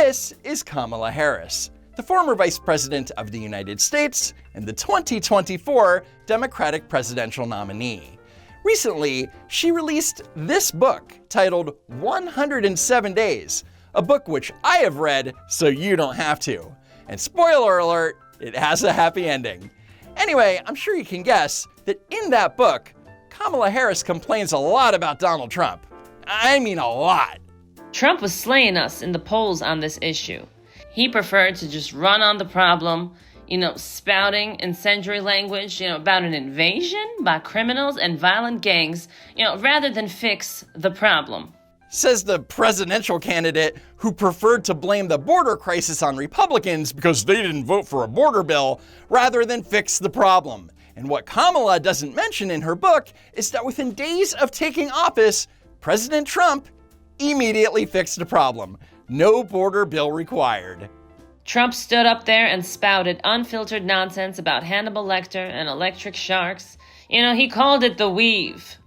this is Kamala Harris, the former Vice President of the United States and the 2024 Democratic presidential nominee. Recently, she released this book titled 107 Days, a book which I have read so you don't have to. And spoiler alert, it has a happy ending. Anyway, I'm sure you can guess that in that book, Kamala Harris complains a lot about Donald Trump. I mean a lot. Trump was slaying us in the polls on this issue. He preferred to just run on the problem, spouting incendiary language, about an invasion by criminals and violent gangs, rather than fix the problem. Says the presidential candidate who preferred to blame the border crisis on Republicans because they didn't vote for a border bill rather than fix the problem. And what Kamala doesn't mention in her book is that within days of taking office, President Trump immediately fixed the problem. No border bill required. Trump stood up there and spouted unfiltered nonsense about Hannibal Lecter and electric sharks. He called it the weave.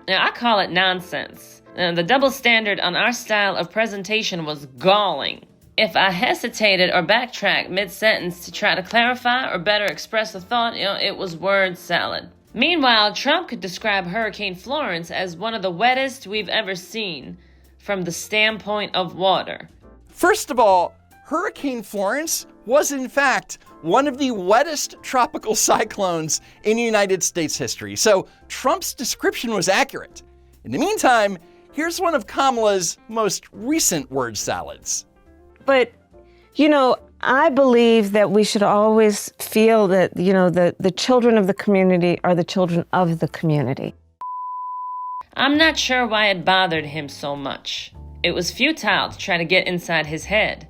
Now, I call it nonsense. The double standard on our style of presentation was galling. If I hesitated or backtracked mid-sentence to try to clarify or better express a thought, it was word salad. Meanwhile, Trump could describe Hurricane Florence as one of the wettest we've ever seen from the standpoint of water. First of all, Hurricane Florence was in fact one of the wettest tropical cyclones in United States history, so Trump's description was accurate. In the meantime, here's one of Kamala's most recent word salads. But, I believe that we should always feel that, the children of the community are the children of the community. I'm not sure why it bothered him so much. It was futile to try to get inside his head.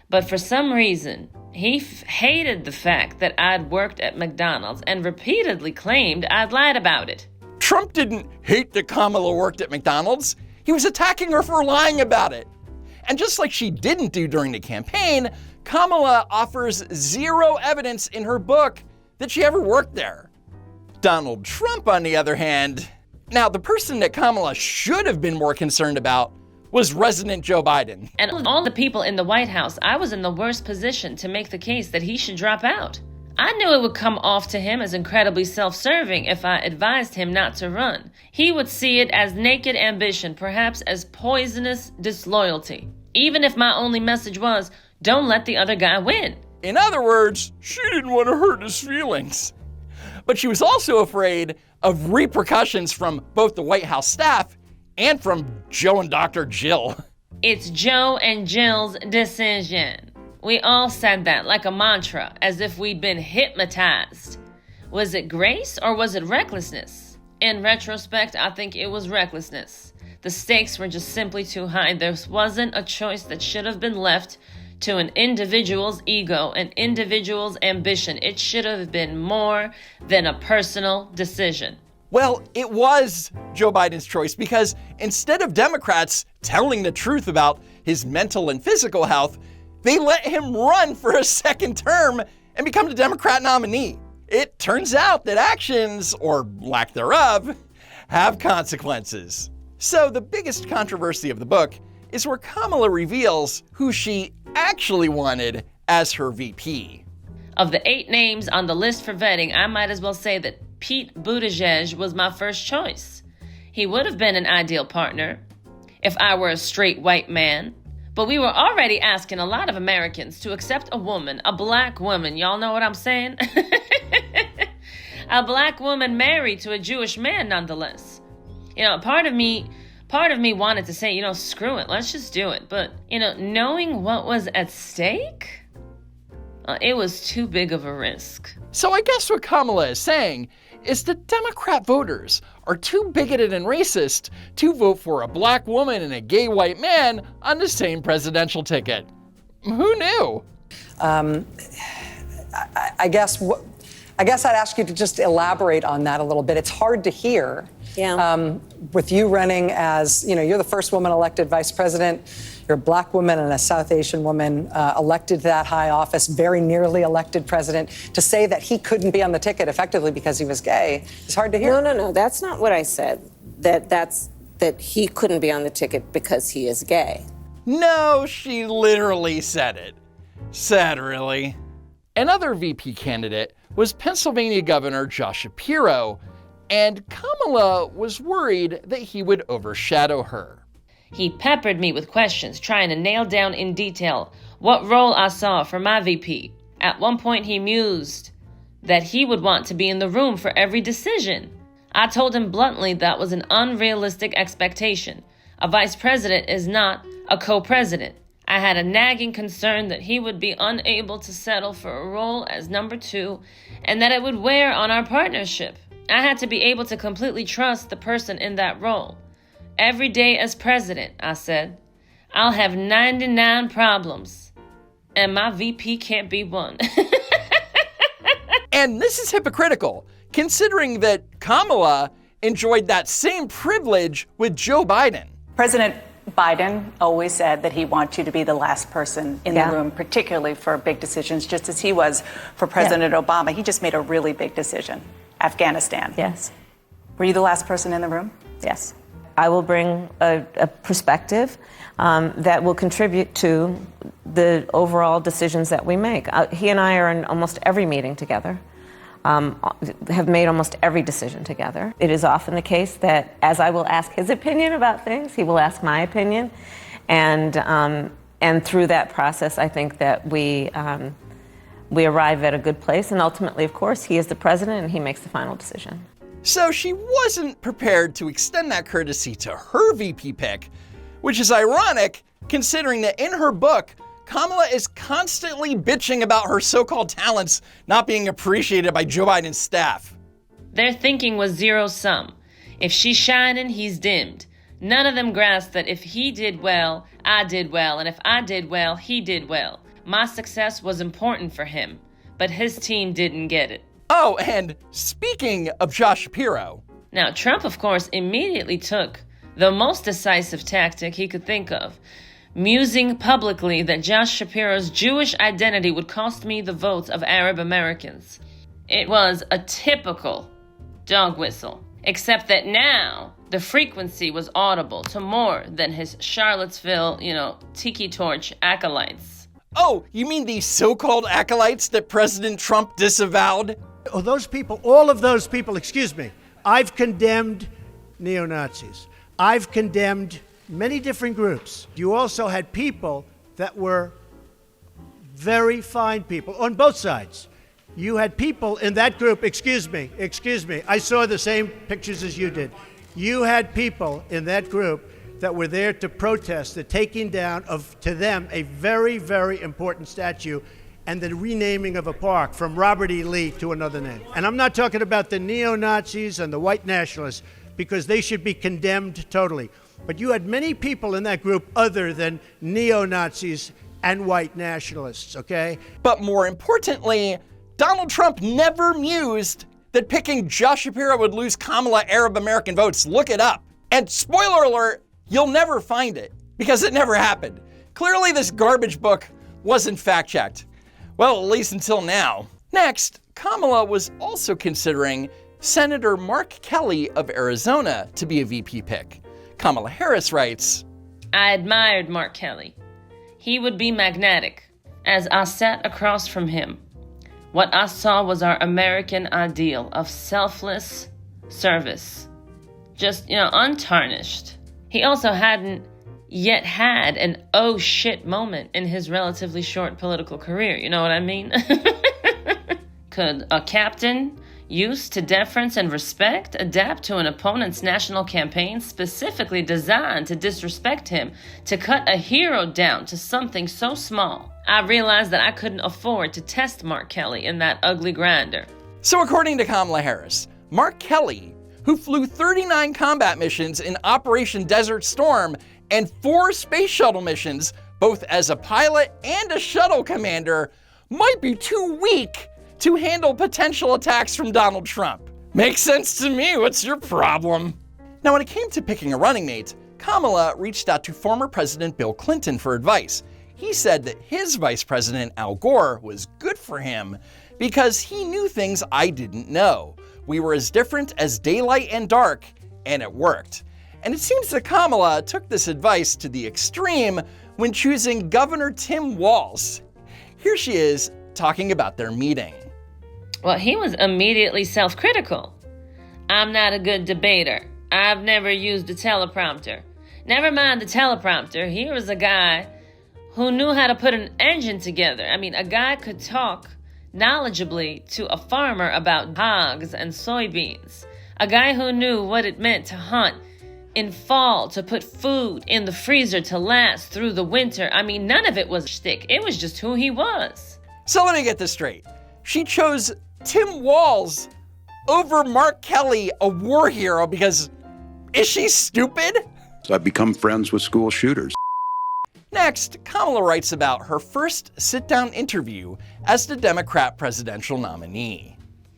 But for some reason, he hated the fact that I'd worked at McDonald's and repeatedly claimed I'd lied about it. Trump didn't hate that Kamala worked at McDonald's. He was attacking her for lying about it. And just like she didn't do during the campaign, Kamala offers zero evidence in her book that she ever worked there. Donald Trump, on the other hand, now the person that Kamala should have been more concerned about was President Joe Biden. And of all the people in the White House, I was in the worst position to make the case that he should drop out. I knew it would come off to him as incredibly self-serving if I advised him not to run. He would see it as naked ambition, perhaps as poisonous disloyalty. Even if my only message was, don't let the other guy win. In other words, she didn't want to hurt his feelings. But she was also afraid of repercussions from both the White House staff and from Joe and Dr. Jill. It's Joe and Jill's decision. We all said that like a mantra, as if we'd been hypnotized. Was it grace or was it recklessness? In retrospect, I think it was recklessness. The stakes were just simply too high. There wasn't a choice that should have been left to an individual's ego, an individual's ambition. It should have been more than a personal decision. Well, it was Joe Biden's choice because instead of Democrats telling the truth about his mental and physical health, they let him run for a second term and become the Democrat nominee. It turns out that actions, or lack thereof, have consequences. So the biggest controversy of the book is where Kamala reveals who she actually wanted as her VP. Of the 8 names on the list for vetting, I might as well say that Pete Buttigieg was my first choice. He would have been an ideal partner if I were a straight white man. But we were already asking a lot of Americans to accept a woman, a black woman, y'all know what I'm saying? A black woman married to a Jewish man nonetheless. Part of me wanted to say, screw it, let's just do it. But, knowing what was at stake, it was too big of a risk. So I guess what Kamala is saying is that Democrat voters are too bigoted and racist to vote for a black woman and a gay white man on the same presidential ticket. Who knew? I guess I'd ask you to just elaborate on that a little bit. It's hard to hear. Yeah. With you running as, you're the first woman elected vice president. You're a black woman and a South Asian woman elected to that high office, very nearly elected president. To say that he couldn't be on the ticket effectively because he was gay is hard to hear. No. That's not what I said. That he couldn't be on the ticket because he is gay. No, she literally said it. Sad, really. Another VP candidate was Pennsylvania Governor Josh Shapiro, and Kamala was worried that he would overshadow her. He peppered me with questions, trying to nail down in detail what role I saw for my VP. At one point, he mused that he would want to be in the room for every decision. I told him bluntly that was an unrealistic expectation. A vice president is not a co-president. I had a nagging concern that he would be unable to settle for a role as number 2 and that it would wear on our partnership. I had to be able to completely trust the person in that role. Every day as president, I said, I'll have 99 problems, and my VP can't be one. And this is hypocritical, considering that Kamala enjoyed that same privilege with Joe Biden. President Biden always said that he wants you to be the last person in the room, particularly for big decisions, just as he was for President Obama. He just made a really big decision, Afghanistan. Yes. Were you the last person in the room? Yes. I will bring a perspective that will contribute to the overall decisions that we make. He and I are in almost every meeting together, have made almost every decision together. It is often the case that as I will ask his opinion about things, he will ask my opinion. And through that process, I think that we arrive at a good place. And ultimately, of course, he is the president and he makes the final decision. So she wasn't prepared to extend that courtesy to her VP pick, which is ironic considering that in her book, Kamala is constantly bitching about her so-called talents not being appreciated by Joe Biden's staff. Their thinking was zero-sum. If she's shining, he's dimmed. None of them grasped that if he did well, I did well, and if I did well, he did well. My success was important for him, but his team didn't get it. Oh, and speaking of Josh Shapiro. Now, Trump, of course, immediately took the most decisive tactic he could think of, musing publicly that Josh Shapiro's Jewish identity would cost me the votes of Arab Americans. It was a typical dog whistle, except that now the frequency was audible to more than his Charlottesville, tiki torch acolytes. Oh, you mean the so-called acolytes that President Trump disavowed? Oh, those people, all of those people, excuse me, I've condemned neo-Nazis. I've condemned many different groups. You also had people that were very fine people on both sides. You had people in that group, excuse me, I saw the same pictures as you did. You had people in that group that were there to protest the taking down of, to them, a very, very important statue and the renaming of a park from Robert E. Lee to another name. And I'm not talking about the neo-Nazis and the white nationalists, because they should be condemned totally. But you had many people in that group other than neo-Nazis and white nationalists, okay? But more importantly, Donald Trump never mused that picking Josh Shapiro would lose Kamala Arab American votes. Look it up. And spoiler alert, you'll never find it, because it never happened. Clearly this garbage book wasn't fact-checked. Well, at least until now. Next, Kamala was also considering Senator Mark Kelly of Arizona to be a VP pick. Kamala Harris writes, I admired Mark Kelly. He would be magnetic. As I sat across from him, what I saw was our American ideal of selfless service. Just, untarnished. He also hadn't yet had an oh shit moment in his relatively short political career. You know what I mean? Could a captain used to deference and respect adapt to an opponent's national campaign specifically designed to disrespect him, to cut a hero down to something so small? I realized that I couldn't afford to test Mark Kelly in that ugly grinder. So according to Kamala Harris, Mark Kelly, who flew 39 combat missions in Operation Desert Storm and 4 space shuttle missions, both as a pilot and a shuttle commander, might be too weak to handle potential attacks from Donald Trump. Makes sense to me, what's your problem? Now, when it came to picking a running mate, Kamala reached out to former President Bill Clinton for advice. He said that his vice president, Al Gore, was good for him because he knew things I didn't know. We were as different as daylight and dark, and it worked. And it seems that Kamala took this advice to the extreme when choosing Governor Tim Walz. Here she is talking about their meeting. Well, he was immediately self-critical. I'm not a good debater. I've never used a teleprompter. Never mind the teleprompter. Here was a guy who knew how to put an engine together. I mean, a guy could talk knowledgeably to a farmer about hogs and soybeans. A guy who knew what it meant to hunt in fall, to put food in the freezer to last through the winter. I mean, none of it was shtick. It was just who he was. So let me get this straight. She chose Tim Walz over Mark Kelly, a war hero, because is she stupid? So I've become friends with school shooters. Next, Kamala writes about her first sit-down interview as the Democrat presidential nominee.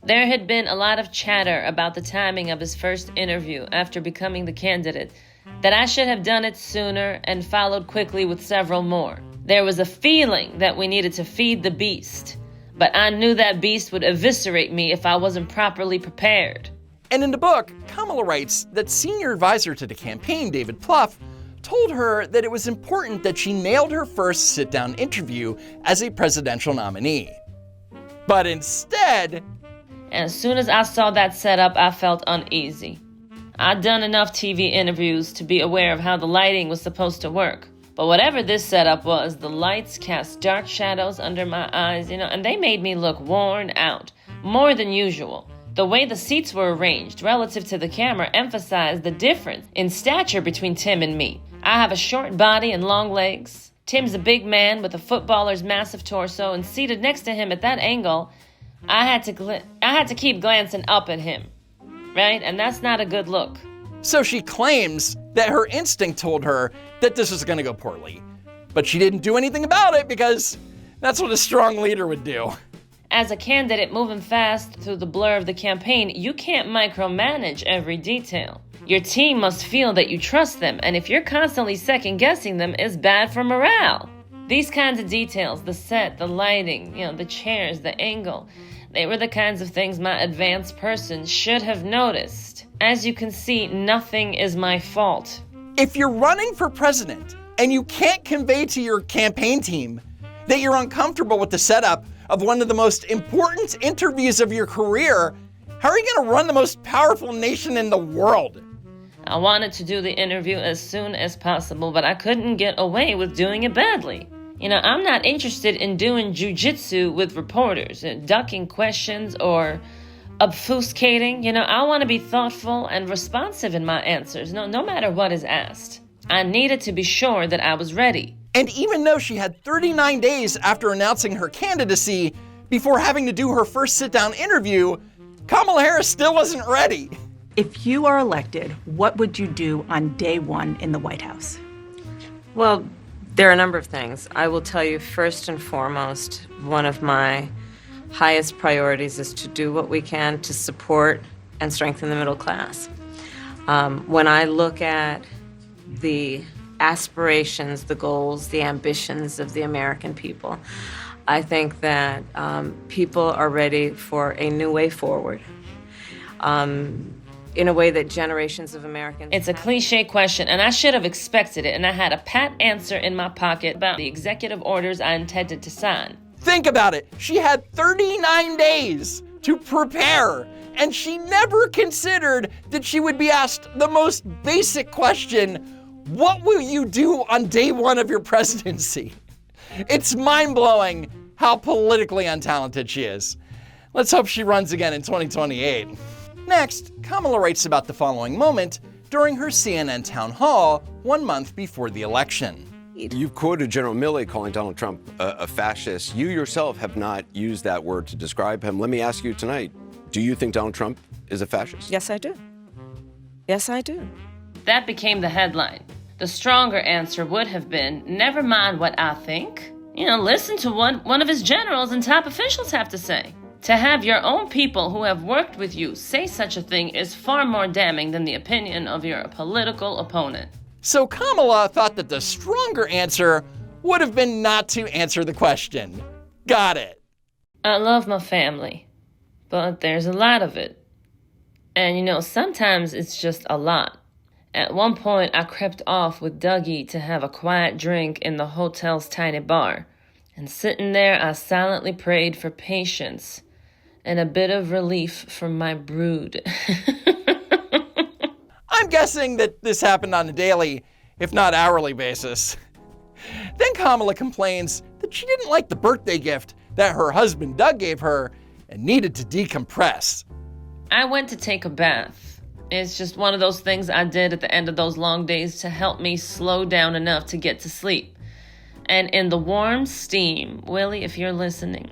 There had been a lot of chatter about the timing of his first interview after becoming the candidate, that I should have done it sooner and followed quickly with several more. There was a feeling that we needed to feed the beast, but I knew that beast would eviscerate me if I wasn't properly prepared. And in the book, Kamala writes that senior advisor to the campaign, David Plouffe, told her that it was important that she nailed her first sit-down interview as a presidential nominee. But instead... As soon as I saw that setup, I felt uneasy. I'd done enough TV interviews to be aware of how the lighting was supposed to work. But whatever this setup was, the lights cast dark shadows under my eyes, and they made me look worn out, more than usual. The way the seats were arranged relative to the camera emphasized the difference in stature between Tim and me. I have a short body and long legs. Tim's a big man with a footballer's massive torso, and seated next to him at that angle, I had to keep glancing up at him, right? And that's not a good look. So she claims that her instinct told her that this was going to go poorly. But she didn't do anything about it because that's what a strong leader would do. As a candidate moving fast through the blur of the campaign, you can't micromanage every detail. Your team must feel that you trust them, and if you're constantly second-guessing them, it's bad for morale. These kinds of details, the set, the lighting, the chairs, the angle, they were the kinds of things my advanced person should have noticed. As you can see, nothing is my fault. If you're running for president and you can't convey to your campaign team that you're uncomfortable with the setup of one of the most important interviews of your career, how are you going to run the most powerful nation in the world? I wanted to do the interview as soon as possible, but I couldn't get away with doing it badly. I'm not interested in doing jujitsu with reporters, ducking questions or obfuscating. I want to be thoughtful and responsive in my answers, no matter what is asked. I needed to be sure that I was ready. And even though she had 39 days after announcing her candidacy before having to do her first sit-down interview, Kamala Harris still wasn't ready. If you are elected, what would you do on day one in the White House? Well, there are a number of things. I will tell you, first and foremost, one of my highest priorities is to do what we can to support and strengthen the middle class. When I look at the aspirations, the goals, the ambitions of the American people, I think that people are ready for a new way forward. In a way that generations of Americans... It's a cliche question, and I should have expected it, and I had a pat answer in my pocket about the executive orders I intended to sign. Think about it. She had 39 days to prepare, and she never considered that she would be asked the most basic question: what will you do on day one of your presidency? It's mind-blowing how politically untalented she is. Let's hope she runs again in 2028. Next, Kamala writes about the following moment during her CNN town hall 1 month before the election. You've quoted General Milley calling Donald Trump a fascist. You yourself have not used that word to describe him. Let me ask you tonight, do you think Donald Trump is a fascist? Yes, I do. Yes, I do. That became the headline. The stronger answer would have been, never mind what I think. Listen to what one of his generals and top officials have to say. To have your own people who have worked with you say such a thing is far more damning than the opinion of your political opponent. So Kamala thought that the stronger answer would have been not to answer the question. Got it. I love my family, but there's a lot of it. And sometimes it's just a lot. At one point, I crept off with Dougie to have a quiet drink in the hotel's tiny bar. And sitting there, I silently prayed for patience and a bit of relief from my brood. I'm guessing that this happened on a daily, if not hourly basis. Then Kamala complains that she didn't like the birthday gift that her husband Doug gave her and needed to decompress. I went to take a bath. It's just one of those things I did at the end of those long days to help me slow down enough to get to sleep. And in the warm steam, Willie, if you're listening,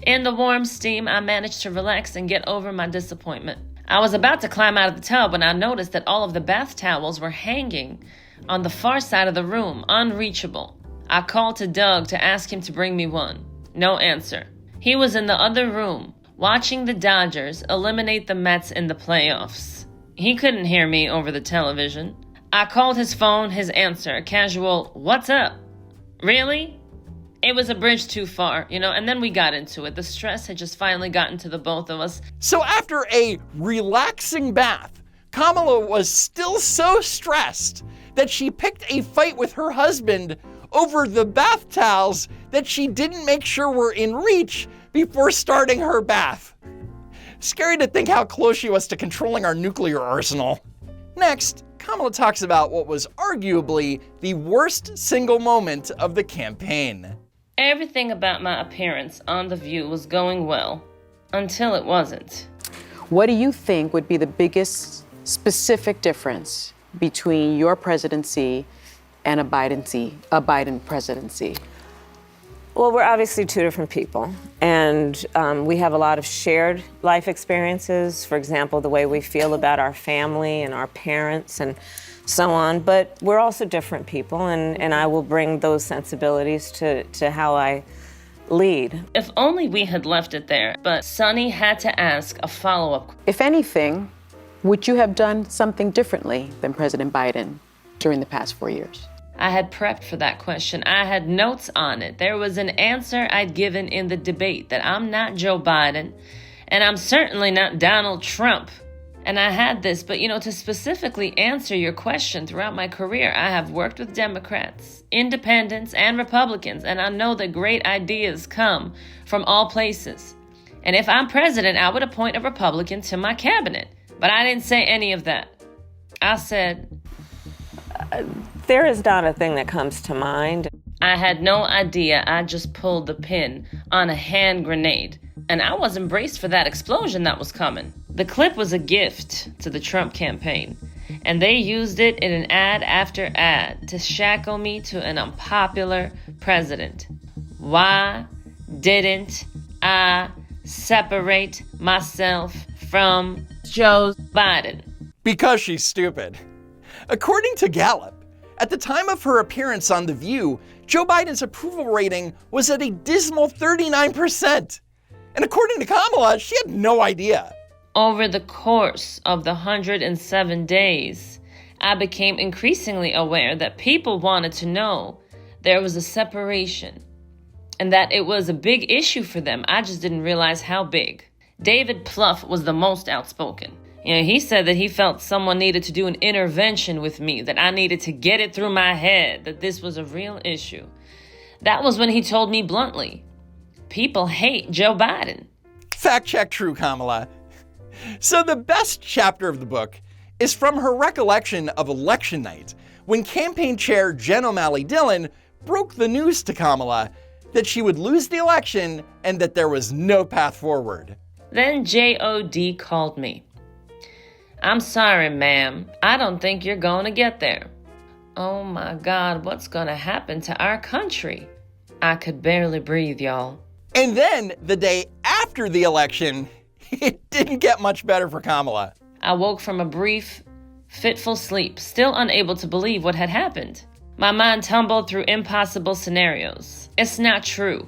in the warm steam, I managed to relax and get over my disappointment. I was about to climb out of the tub when I noticed that all of the bath towels were hanging on the far side of the room, unreachable. I called to Doug to ask him to bring me one. No answer. He was in the other room, watching the Dodgers eliminate the Mets in the playoffs. He couldn't hear me over the television. I called his phone, his answer, a casual, "What's up?" Really? It was a bridge too far, and then we got into it. The stress had just finally gotten to the both of us. So after a relaxing bath, Kamala was still so stressed that she picked a fight with her husband over the bath towels that she didn't make sure were in reach before starting her bath. Scary to think how close she was to controlling our nuclear arsenal. Next, Kamala talks about what was arguably the worst single moment of the campaign. Everything about my appearance on The View was going well, until it wasn't. What do you think would be the biggest specific difference between your presidency and a Biden presidency? Well, we're obviously two different people, and we have a lot of shared life experiences. For example, the way we feel about our family and our parents and so on. But we're also different people, and I will bring those sensibilities to how I lead. If only we had left it there, but Sonny had to ask a follow-up. If anything, would you have done something differently than President Biden during the past 4 years? I had prepped for that question. I had notes on it. There was an answer I'd given in the debate that I'm not Joe Biden, and I'm certainly not Donald Trump. And I had this, but to specifically answer your question, throughout my career, I have worked with Democrats, independents, and Republicans, and I know that great ideas come from all places. And if I'm president, I would appoint a Republican to my cabinet. But I didn't say any of that. I said, there is not a thing that comes to mind. I had no idea I just pulled the pin on a hand grenade, and I wasn't braced for that explosion that was coming. The clip was a gift to the Trump campaign, and they used it in an ad after ad to shackle me to an unpopular president. Why didn't I separate myself from Joe Biden? Because she's stupid. According to Gallup, at the time of her appearance on The View, Joe Biden's approval rating was at a dismal 39%. And according to Kamala, she had no idea. Over the course of the 107 days, I became increasingly aware that people wanted to know there was a separation and that it was a big issue for them. I just didn't realize how big. David Plouffe was the most outspoken. He said that he felt someone needed to do an intervention with me, that I needed to get it through my head, that this was a real issue. That was when he told me bluntly, people hate Joe Biden. Fact check true, Kamala. So the best chapter of the book is from her recollection of election night, when campaign chair Jen O'Malley Dillon broke the news to Kamala that she would lose the election and that there was no path forward. Then J.O.D. called me. I'm sorry, ma'am. I don't think you're going to get there. Oh my God, what's going to happen to our country? I could barely breathe, y'all. And then the day after the election, it didn't get much better for Kamala. I woke from a brief, fitful sleep, still unable to believe what had happened. My mind tumbled through impossible scenarios. It's not true.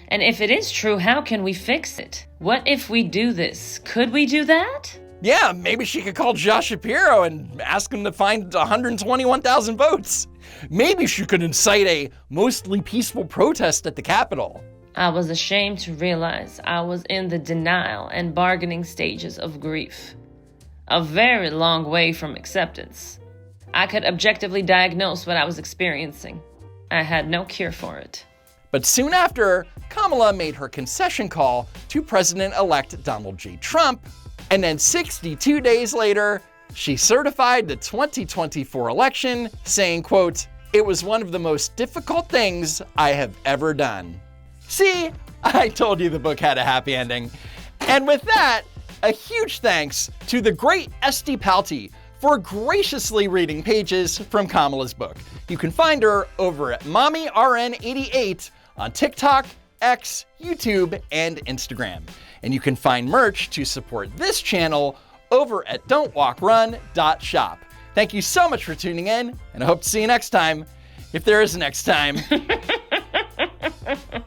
And if it is true, how can we fix it? What if we do this? Could we do that? Yeah, maybe she could call Josh Shapiro and ask him to find 121,000 votes. Maybe she could incite a mostly peaceful protest at the Capitol. I was ashamed to realize I was in the denial and bargaining stages of grief. a very long way from acceptance. I could objectively diagnose what I was experiencing. I had no cure for it. But soon after, Kamala made her concession call to President-elect Donald J. Trump, and then 62 days later, she certified the 2024 election, saying, quote, "It was one of the most difficult things I have ever done." See, I told you the book had a happy ending. And with that, a huge thanks to the great Estee Palti for graciously reading pages from Kamala's book. You can find her over at MommyRN88 on TikTok, X, YouTube, and Instagram. And you can find merch to support this channel over at don'twalkrun.shop. Thank you so much for tuning in, and I hope to see you next time, if there is a next time.